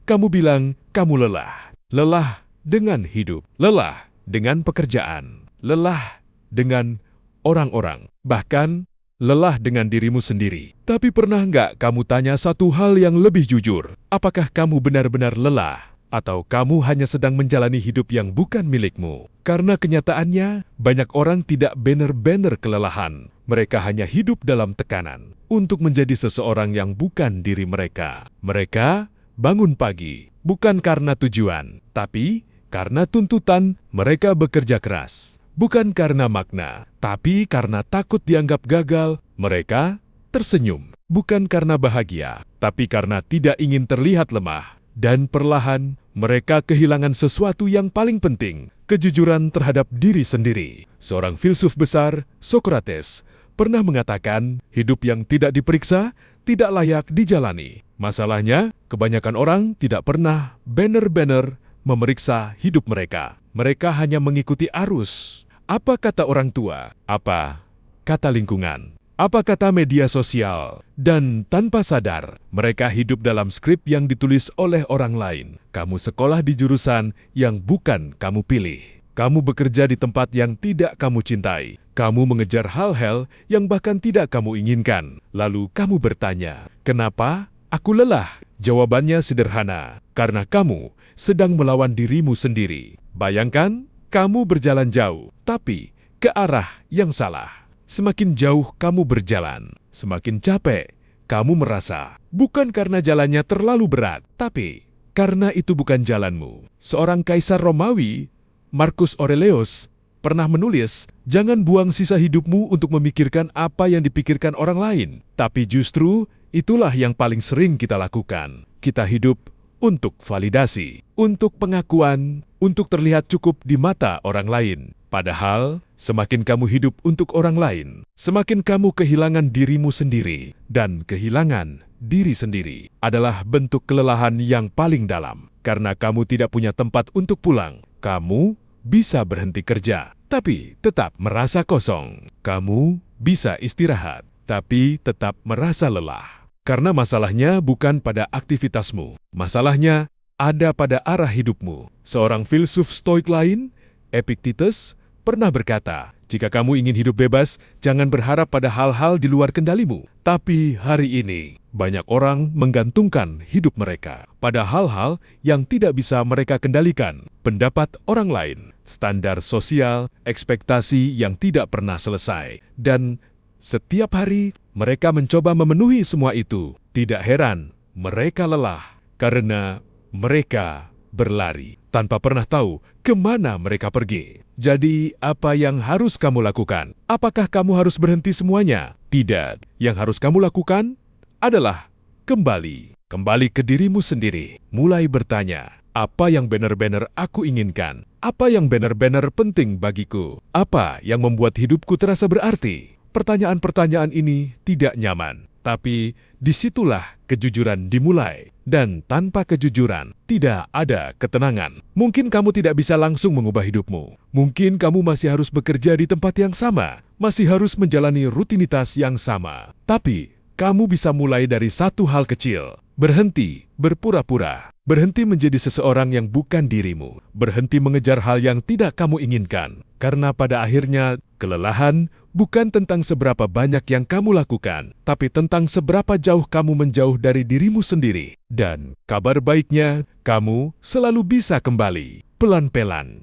Kamu bilang kamu lelah. Lelah dengan hidup, lelah dengan pekerjaan, lelah dengan orang-orang, bahkan lelah dengan dirimu sendiri. Tapi pernah nggak kamu tanya satu hal yang lebih jujur? Apakah kamu benar-benar lelah? Atau kamu hanya sedang menjalani hidup yang bukan milikmu? Karena kenyataannya, banyak orang tidak benar-benar kelelahan. Mereka hanya hidup dalam tekanan untuk menjadi seseorang yang bukan diri mereka. Mereka bangun pagi, bukan karena tujuan, tapi karena tuntutan. Mereka bekerja keras, bukan karena makna, tapi karena takut dianggap gagal. Mereka tersenyum, bukan karena bahagia, tapi karena tidak ingin terlihat lemah. Dan perlahan, mereka kehilangan sesuatu yang paling penting, kejujuran terhadap diri sendiri. Seorang filsuf besar, Socrates, pernah mengatakan, hidup yang tidak diperiksa tidak layak dijalani. Masalahnya, kebanyakan orang tidak pernah benar-benar memeriksa hidup mereka. Mereka hanya mengikuti arus. Apa kata orang tua? Apa kata lingkungan? Apa kata media sosial? Dan tanpa sadar, mereka hidup dalam skrip yang ditulis oleh orang lain. Kamu sekolah di jurusan yang bukan kamu pilih. Kamu bekerja di tempat yang tidak kamu cintai. Kamu mengejar hal-hal yang bahkan tidak kamu inginkan. Lalu kamu bertanya, kenapa aku lelah? Jawabannya sederhana, karena kamu sedang melawan dirimu sendiri. Bayangkan, kamu berjalan jauh, tapi ke arah yang salah. Semakin jauh kamu berjalan, semakin capek kamu merasa. Bukan karena jalannya terlalu berat, tapi karena itu bukan jalanmu. Seorang kaisar Romawi, Marcus Aurelius, pernah menulis, jangan buang sisa hidupmu untuk memikirkan apa yang dipikirkan orang lain. Tapi justru itulah yang paling sering kita lakukan. Kita hidup untuk validasi, untuk pengakuan, untuk terlihat cukup di mata orang lain. Padahal, semakin kamu hidup untuk orang lain, semakin kamu kehilangan dirimu sendiri. Dan kehilangan diri sendiri adalah bentuk kelelahan yang paling dalam. Karena kamu tidak punya tempat untuk pulang, kamu bisa berhenti kerja, tapi tetap merasa kosong. Kamu bisa istirahat, tapi tetap merasa lelah. Karena masalahnya bukan pada aktivitasmu, masalahnya ada pada arah hidupmu. Seorang filsuf Stoik lain, Epictetus, pernah berkata, jika kamu ingin hidup bebas, jangan berharap pada hal-hal di luar kendalimu. Tapi hari ini, banyak orang menggantungkan hidup mereka pada hal-hal yang tidak bisa mereka kendalikan. Pendapat orang lain, standar sosial, ekspektasi yang tidak pernah selesai. Dan setiap hari, mereka mencoba memenuhi semua itu. Tidak heran, mereka lelah karena mereka berlari tanpa pernah tahu kemana mereka pergi. Jadi, apa yang harus kamu lakukan? Apakah kamu harus berhenti semuanya? Tidak. Yang harus kamu lakukan adalah kembali ke dirimu sendiri. Mulai bertanya, apa yang benar-benar aku inginkan? Apa yang benar-benar penting bagiku? Apa yang membuat hidupku terasa berarti? Pertanyaan-pertanyaan ini tidak nyaman, tapi disitulah kejujuran dimulai. Dan tanpa kejujuran, tidak ada ketenangan. Mungkin kamu tidak bisa langsung mengubah hidupmu. Mungkin kamu masih harus bekerja di tempat yang sama, masih harus menjalani rutinitas yang sama. Tapi, kamu bisa mulai dari satu hal kecil. Berhenti berpura-pura. Berhenti menjadi seseorang yang bukan dirimu. Berhenti mengejar hal yang tidak kamu inginkan. Karena pada akhirnya, kelelahan bukan tentang seberapa banyak yang kamu lakukan, tapi tentang seberapa jauh kamu menjauh dari dirimu sendiri. Dan kabar baiknya, kamu selalu bisa kembali, pelan-pelan.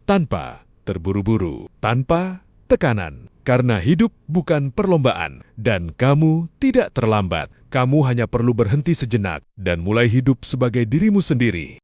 Tanpa terburu-buru, tanpa tekanan. Karena hidup bukan perlombaan, dan kamu tidak terlambat. Kamu hanya perlu berhenti sejenak dan mulai hidup sebagai dirimu sendiri.